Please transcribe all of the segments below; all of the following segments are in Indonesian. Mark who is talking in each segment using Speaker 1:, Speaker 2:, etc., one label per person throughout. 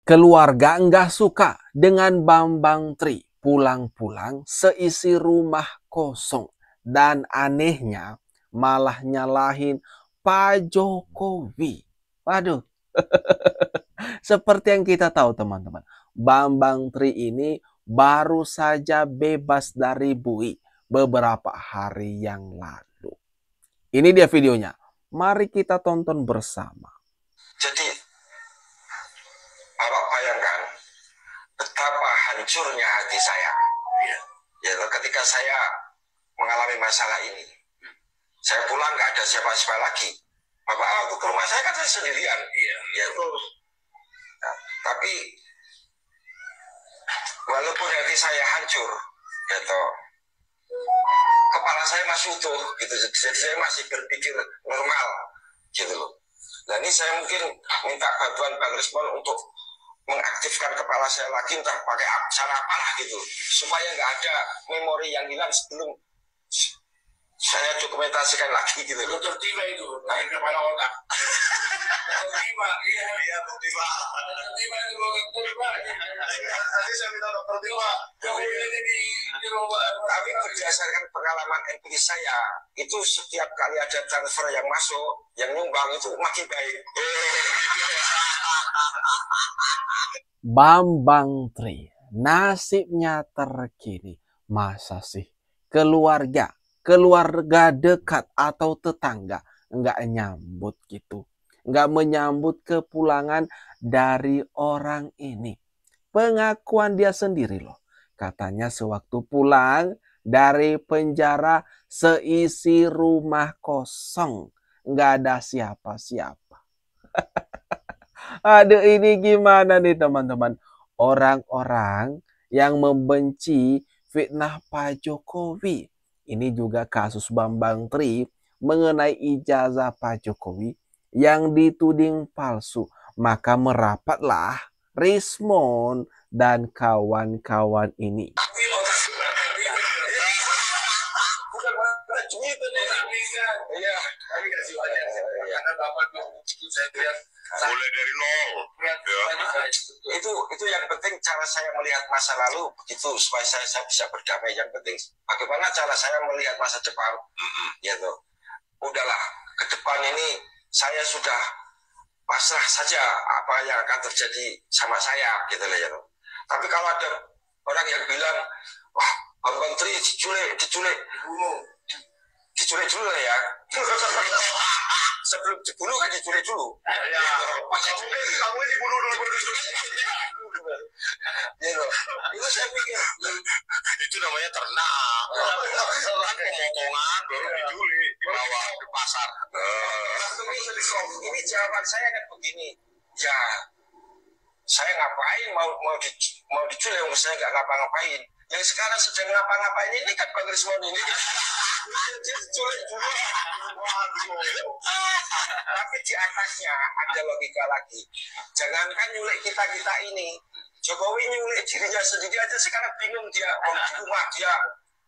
Speaker 1: Keluarga nggak suka dengan Bambang Tri pulang-pulang seisi rumah kosong. Dan anehnya malah nyalahin Pak Jokowi. Waduh, seperti yang kita tahu teman-teman, Bambang Tri ini baru saja bebas dari bui beberapa hari yang lalu. Ini dia videonya. Mari kita tonton bersama.
Speaker 2: Jadi, Bapak bayangkan betapa hancurnya hati saya. Ya, ketika saya mengalami masalah ini, saya pulang nggak ada siapa-siapa lagi. Bapak waktu ke rumah saya kan saya sendirian. Ya, nah, tapi walaupun hati saya hancur, gitu, kepala saya masih utuh, gitu. Jadi saya masih berpikir normal, gitu loh. Dan ini saya mungkin minta bantuan Bang Rismon untuk mengaktifkan kepala saya lagi, entah pakai cara apalah gitu, supaya nggak ada memori yang hilang sebelum saya dokumentasikan lagi gitu. Dokter Tiba itu, lain kepala otak. Dokter Tiba, iya Dokter Tiba. Dokter Tiba itu Dokter Tiba. Tadi saya minta Dokter Tiba. Tapi berdasarkan pengalaman empiris saya, itu setiap kali ada transfer yang masuk, yang nyumbang itu makin baik.
Speaker 1: Bambang Tri, nasibnya terkini. Masa sih keluarga dekat atau tetangga nggak nyambut gitu, nggak menyambut kepulangan dari orang ini. Pengakuan dia sendiri loh, katanya sewaktu pulang dari penjara seisi rumah kosong, nggak ada siapa-siapa. Aduh, ini gimana nih teman-teman? Orang-orang yang membenci fitnah Pak Jokowi. Ini juga kasus Bambang Tri mengenai ijazah Pak Jokowi yang dituding palsu. Maka merapatlah Rismon dan kawan-kawan ini.
Speaker 2: Mulai dari nol. Itu yang penting cara saya melihat masa lalu begitu supaya saya bisa berdamai. Yang penting bagaimana cara saya melihat masa depan. Gitu. Udahlah, ke depan ini saya sudah pasrah saja apa yang akan terjadi sama saya gitu lah ya. Tapi kalau ada orang yang bilang, wah Bang Menteri diculik dulu ya. Sebelum dibunuh kan diculik dulu. Ya. Kamu dibunuh dulu. Itu saya pikir itu namanya ternak. Kan pemotongan baru diculik dibawa ke pasar. Ini jawaban saya kan begini. Ya, saya ngapain mau diculik, saya nggak ngapa-ngapain. Yang sekarang sedang ngapa-ngapain ini kan Bang Rismon ini. Diculik dulu. Tapi di atasnya ada logika lagi. Jangankan nyulik kita ini, Jokowi nyulik dirinya sendiri aja sekarang bingung dia. Di rumah dia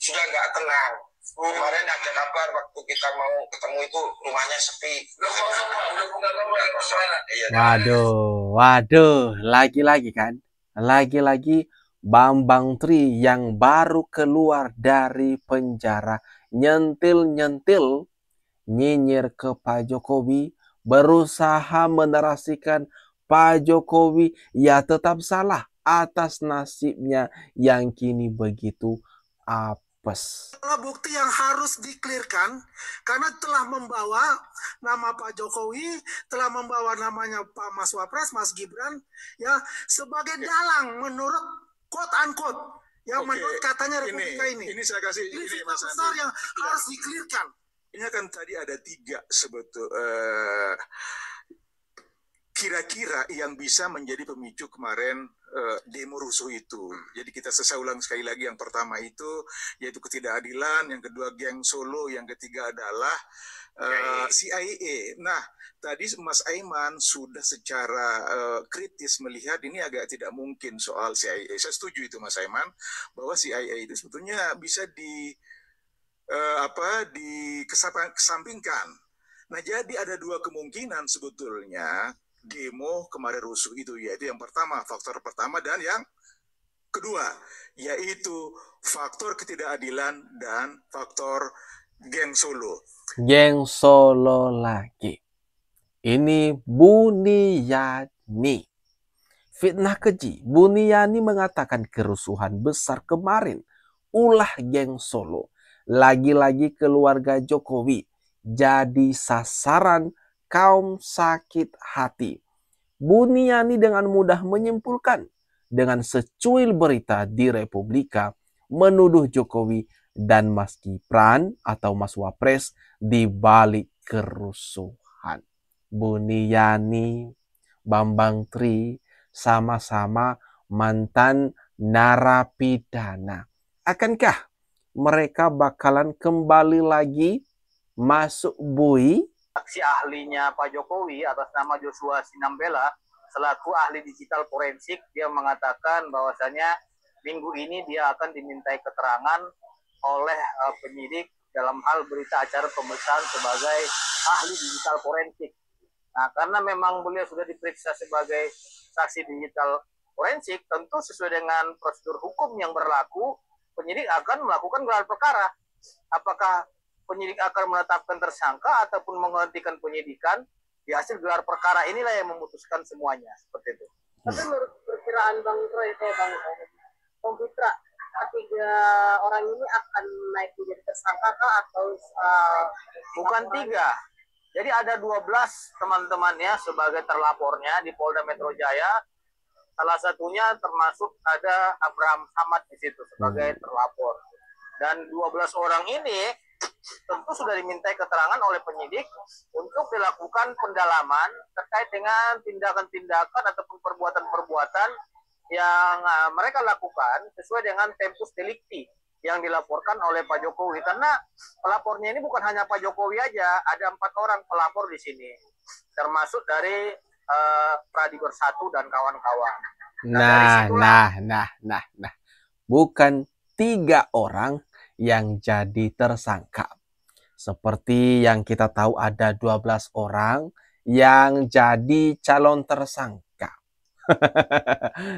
Speaker 2: sudah nggak tenang. Kemarin ada kabar waktu kita mau ketemu itu rumahnya sepi.
Speaker 1: Waduh, lagi-lagi kan? Lagi-lagi Bambang Tri yang baru keluar dari penjara nyentil-nyentil nyinyir ke Pak Jokowi, berusaha menarasikan Pak Jokowi ya tetap salah atas nasibnya yang kini begitu apes.
Speaker 3: Bukti yang harus diklirkan karena telah membawa nama Pak Jokowi, telah membawa namanya Pak Mas Wapres, Mas Gibran, ya sebagai dalang menurut quote unquote, yang menurut katanya Republika ini.
Speaker 4: Ini saya kasih ini Mas
Speaker 3: besar yang harus diklirkan.
Speaker 4: Ini kan tadi ada 3 kira-kira yang bisa menjadi pemicu kemarin demo rusuh itu. Jadi saya ulang sekali lagi, yang pertama itu yaitu ketidakadilan, yang kedua geng Solo, yang ketiga adalah CIA. Nah, tadi Mas Aiman sudah secara kritis melihat ini agak tidak mungkin soal CIA. Saya setuju itu Mas Aiman, bahwa CIA itu sebetulnya bisa dikesampingkan. Nah, jadi ada 2 kemungkinan sebetulnya demo kemarin rusuh itu, yaitu yang pertama, faktor pertama, dan yang kedua yaitu faktor ketidakadilan dan faktor geng Solo.
Speaker 1: Geng Solo lagi. Ini Buniyani. Fitnah keji. Buniyani mengatakan kerusuhan besar kemarin ulah geng Solo. Lagi-lagi keluarga Jokowi jadi sasaran kaum sakit hati. Buniyani dengan mudah menyimpulkan dengan secuil berita di Republika menuduh Jokowi dan Mas Gibran atau Mas Wapres di balik kerusuhan. Buniyani, Bambang Tri sama-sama mantan narapidana. Akankah mereka bakalan kembali lagi masuk bui?
Speaker 5: Saksi ahlinya Pak Jokowi atas nama Joshua Sinambela selaku ahli digital forensik, dia mengatakan bahwasanya minggu ini dia akan dimintai keterangan oleh penyidik dalam hal berita acara pemeriksaan sebagai ahli digital forensik. Nah, karena memang beliau sudah diperiksa sebagai saksi digital forensik, tentu sesuai dengan prosedur hukum yang berlaku, penyidik akan melakukan gelar perkara. Apakah penyidik akan menetapkan tersangka ataupun menghentikan penyidikan, di hasil gelar perkara inilah yang memutuskan semuanya, seperti itu.
Speaker 6: Tapi menurut perkiraan Bang Fitra, ketiga orang ini akan naik menjadi tersangka kah atau
Speaker 5: bukan tiga. Jadi ada 12 teman-temannya sebagai terlapornya di Polda Metro Jaya. Salah satunya termasuk ada Abraham Samad di situ sebagai terlapor. Dan 12 orang ini tentu sudah dimintai keterangan oleh penyidik untuk dilakukan pendalaman terkait dengan tindakan-tindakan ataupun perbuatan-perbuatan yang mereka lakukan sesuai dengan tempus delicti yang dilaporkan oleh Pak Jokowi. Karena pelapornya ini bukan hanya Pak Jokowi aja, ada 4 orang pelapor di sini, termasuk dari Pradi Bersatu dan kawan-kawan.
Speaker 1: Nah. Bukan 3 orang yang jadi tersangka. Seperti yang kita tahu ada 12 orang yang jadi calon tersangka.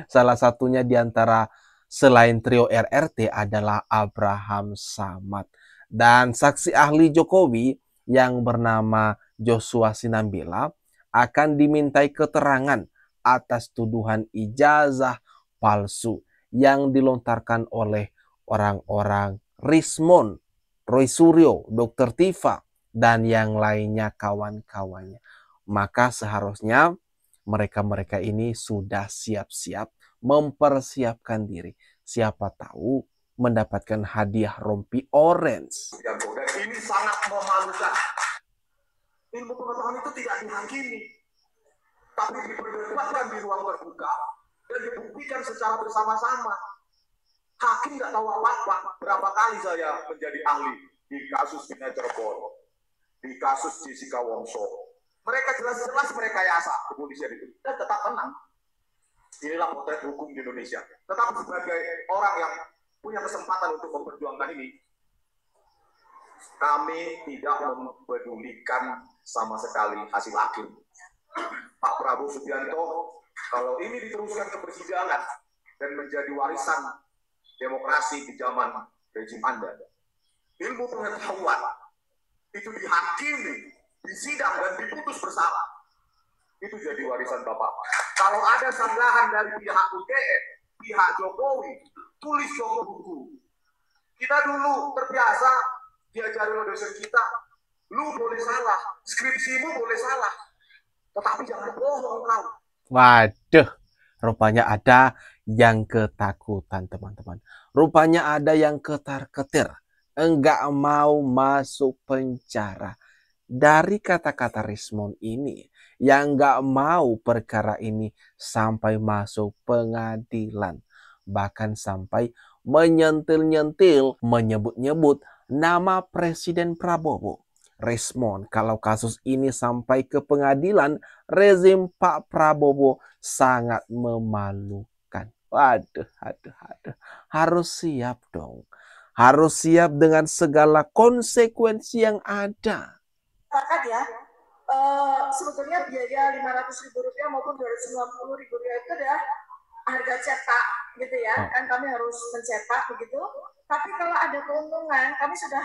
Speaker 1: Salah satunya di antara selain trio RRT adalah Abraham Samad. Dan saksi ahli Jokowi yang bernama Joshua Sinambela akan dimintai keterangan atas tuduhan ijazah palsu yang dilontarkan oleh orang-orang Rismon, Roy Suryo, Dr. Tifa, dan yang lainnya kawan-kawannya. Maka seharusnya mereka-mereka ini sudah siap-siap mempersiapkan diri. Siapa tahu mendapatkan hadiah rompi orange.
Speaker 7: Dan ini sangat memalukan. Ilmu pengetahuan itu tidak dihakimi, tapi diperdebatkan di ruang terbuka dan dibuktikan secara bersama-sama. Hakim nggak tahu apa-apa. Berapa kali saya menjadi ahli di kasus Vina Cirebon, di kasus Jessica Wongso. Mereka jelas-jelas merekayasa kepolisian itu dan tetap menang. Inilah potret hukum di Indonesia. Tetapi sebagai orang yang punya kesempatan untuk memperjuangkan ini, kami tidak mempedulikan sama sekali hasil hakim. Pak Prabowo Subianto, kalau ini diteruskan ke persidangan dan menjadi warisan demokrasi di zaman rejim Anda, ilmu pengetahuan itu dihakimi, disidang dan diputus bersalah, itu jadi warisan Bapak. Kalau ada sanggahan dari pihak UGM, pihak Jokowi, tulis dong buku. Kita dulu terbiasa diajari oleh dosen kita, lu boleh salah, skripsimu boleh salah, tetapi jangan bohong kau.
Speaker 1: Waduh, rupanya ada yang ketakutan, teman-teman. Rupanya ada yang ketar-ketir, enggak mau masuk penjara. Dari kata-kata Rismon ini, yang enggak mau perkara ini sampai masuk pengadilan. Bahkan sampai menyentil-nyentil, menyebut-nyebut nama Presiden Prabowo. Rismon, kalau kasus ini sampai ke pengadilan, rezim Pak Prabowo sangat memalukan. Waduh. Harus siap dong. Harus siap dengan segala konsekuensi yang ada.
Speaker 6: masyarakat ya, sebetulnya biaya Rp500.000 maupun Rp290.000 itu adalah harga cetak gitu ya, kan kami harus mencetak begitu. Tapi kalau ada keuntungan, kami sudah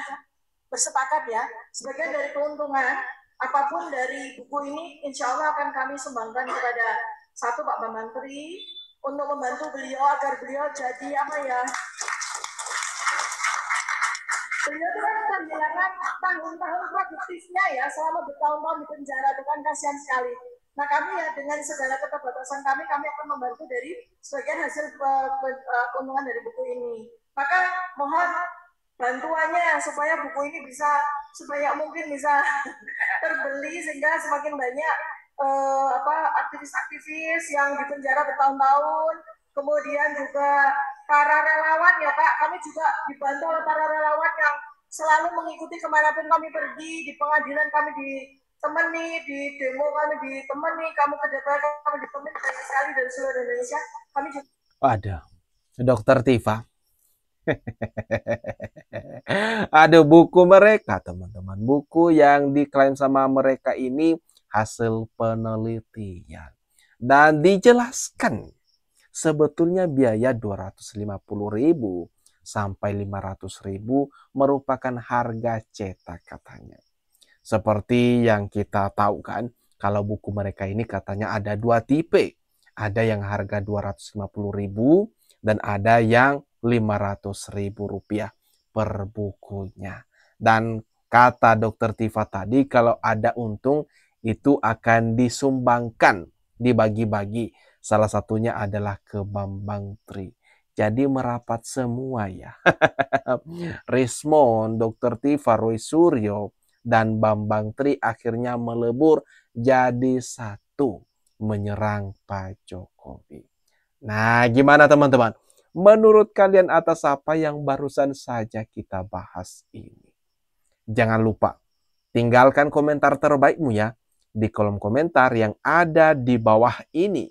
Speaker 6: bersepakat ya, sebagian dari keuntungan apapun dari buku ini insya Allah akan kami sumbangkan kepada satu Pak Bambang Tri untuk membantu beliau agar beliau jadi apa ya, beliau itu kan kehilangan tahun-tahun produktifnya ya, selama bertahun-tahun di penjara itu kan kasihan sekali. Nah kami ya dengan segala keterbatasan kami akan membantu dari sebagian hasil keuntungan dari buku ini. Maka mohon bantuannya supaya buku ini bisa sebanyak mungkin bisa terbeli sehingga semakin banyak aktivis-aktivis yang di penjara bertahun-tahun, kemudian juga para relawan ya Pak, kami juga dibantu oleh para relawan yang selalu mengikuti kemanapun kami pergi, di pengadilan kami ditemani, di demo kami ditemani, kamu ke DPR kami ditemani, banyak sekali dari seluruh Indonesia. Kami juga
Speaker 1: ada Dokter Tifa. Ada buku mereka, teman-teman. Buku yang diklaim sama mereka ini hasil penelitian. Dan dijelaskan sebetulnya biaya 250.000 sampai 500.000 merupakan harga cetak katanya. Seperti yang kita tahu kan, kalau buku mereka ini katanya ada 2 tipe. Ada yang harga 250.000 dan ada yang Rp500.000 per bukunya. Dan kata Dokter Tifa tadi, kalau ada untung itu akan disumbangkan, dibagi-bagi. Salah satunya adalah ke Bambang Tri. Jadi merapat semua ya. Rismond, Dokter Tifa, Roy Suryo, dan Bambang Tri akhirnya melebur jadi satu menyerang Pak Jokowi. Nah, gimana teman-teman? Menurut kalian atas apa yang barusan saja kita bahas ini? Jangan lupa tinggalkan komentar terbaikmu ya di kolom komentar yang ada di bawah ini.